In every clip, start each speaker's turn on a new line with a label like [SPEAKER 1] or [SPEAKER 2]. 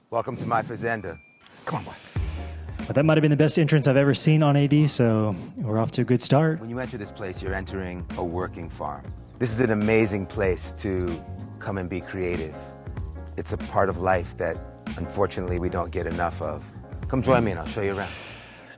[SPEAKER 1] Welcome to my fazenda. Come on, boy.
[SPEAKER 2] But that might have been the best entrance I've ever seen on AD, so we're off to a good start.
[SPEAKER 1] When you enter this place, you're entering a working farm. This is an amazing place to come and be creative. It's a part of life that, unfortunately, we don't get enough of. Come join me and I'll show you around.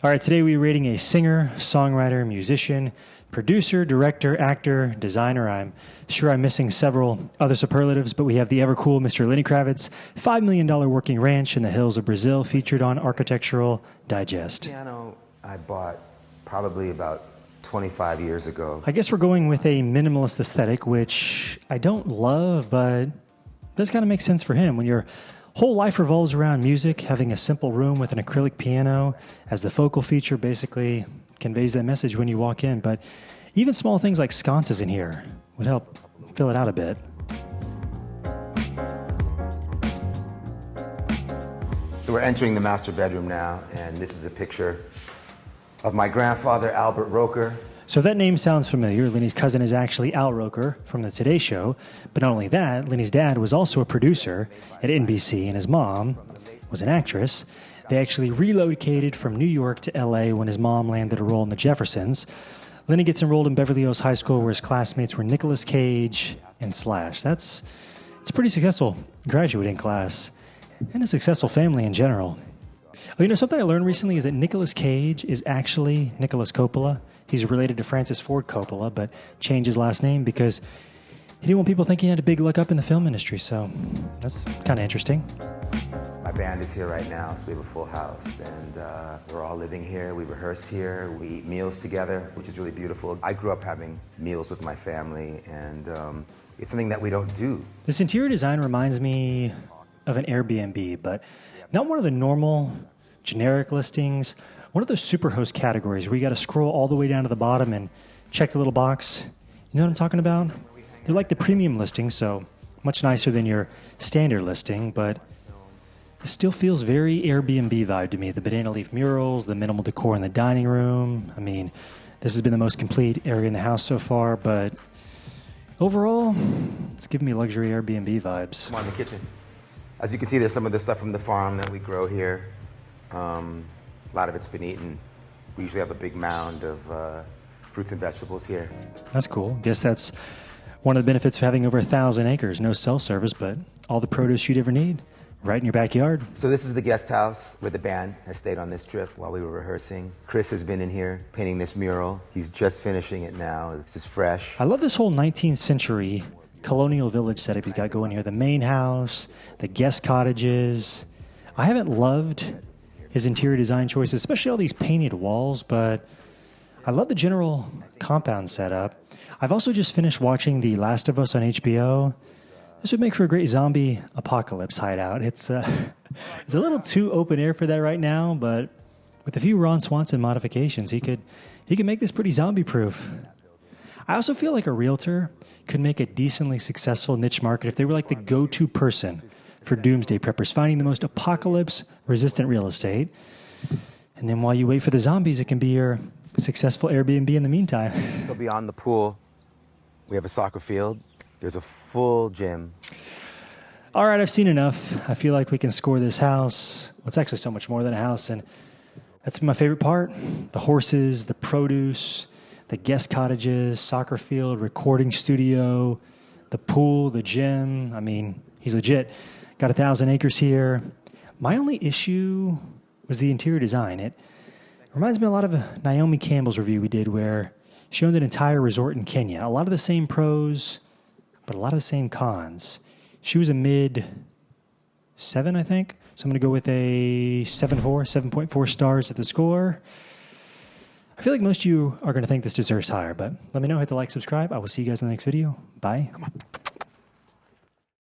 [SPEAKER 2] All right, today we're rating a singer, songwriter, musician, producer, director, actor, designer. I'm sure I'm missing several other superlatives, but we have the ever-cool Mr. Lenny Kravitz, $5 million working ranch in the hills of Brazil, featured on Architectural Digest.
[SPEAKER 1] Piano I bought probably about 25 years ago.
[SPEAKER 2] I guess we're going with a minimalist aesthetic, which I don't love, but does kind of make sense for him. When your whole life revolves around music, having a simple room with an acrylic piano as the focal feature basically conveys that message when you walk in. But even small things like sconces in here would help fill it out a bit.
[SPEAKER 1] So we're entering the master bedroom now, and this is a picture of my grandfather, Albert Roker.
[SPEAKER 2] So if that name sounds familiar, Lenny's cousin is actually Al Roker from the Today Show. But not only that, Lenny's dad was also a producer at NBC, and his mom was an actress. They actually relocated from New York to L.A. when his mom landed a role in The Jeffersons. Lenny gets enrolled in Beverly Hills High School, where his classmates were Nicolas Cage and Slash. It's a pretty successful graduating class, and a successful family in general. Oh, you know, something I learned recently is that Nicolas Cage is actually Nicolas Coppola. He's related to Francis Ford Coppola, but changed his last name because he didn't want people thinking he had a big leg up in the film industry, so that's kind of interesting.
[SPEAKER 1] My band is here right now, so we have a full house, and we're all living here. We rehearse here. We eat meals together, which is really beautiful. I grew up having meals with my family, and it's something that we don't do.
[SPEAKER 2] This interior design reminds me of an Airbnb, but not one of the normal generic listings. One of those superhost categories where you got to scroll all the way down to the bottom and check the little box. You know what I'm talking about? They're like the premium listing, so much nicer than your standard listing, but it still feels very Airbnb vibe to me. The banana leaf murals, the minimal decor in the dining room. I mean, this has been the most complete area in the house so far, but overall, it's giving me luxury Airbnb vibes.
[SPEAKER 1] Come on, the kitchen. As you can see, there's some of the stuff from the farm that we grow here. A lot of it's been eaten. We usually have a big mound of fruits and vegetables here.
[SPEAKER 2] That's cool. Guess that's one of the benefits of having over 1,000 acres. No cell service, but all the produce you'd ever need right in your backyard.
[SPEAKER 1] So this is the guest house where the band has stayed on this trip while we were rehearsing. Chris has been in here painting this mural. He's just finishing it now. This is fresh.
[SPEAKER 2] I love this whole 19th century colonial village setup he's got going here. The main house, the guest cottages. I haven't loved his interior design choices, especially all these painted walls, but I love the general compound setup. I've also just finished watching The Last of Us on HBO. This would make for a great zombie apocalypse hideout. It's a little too open air for that right now, but with a few Ron Swanson modifications, he could make this pretty zombie-proof. I also feel like a realtor could make a decently successful niche market if they were like the go-to person for doomsday preppers, finding the most apocalypse-resistant real estate. And then while you wait for the zombies, it can be your successful Airbnb in the meantime.
[SPEAKER 1] So beyond the pool, we have a soccer field. There's a full gym.
[SPEAKER 2] All right, I've seen enough. I feel like we can score this house. Well, it's actually so much more than a house, and that's my favorite part. The horses, the produce, the guest cottages, soccer field, recording studio, the pool, the gym. I mean, he's legit. Got 1,000 acres here. My only issue was the interior design. It reminds me a lot of Naomi Campbell's review we did where she owned an entire resort in Kenya. A lot of the same pros, but a lot of the same cons. She was a mid-7, I think. So I'm going to go with a 7.4 stars at the score. I feel like most of you are going to think this deserves higher, but let me know. Hit the like, subscribe. I will see you guys in the next video. Bye.
[SPEAKER 1] Come on.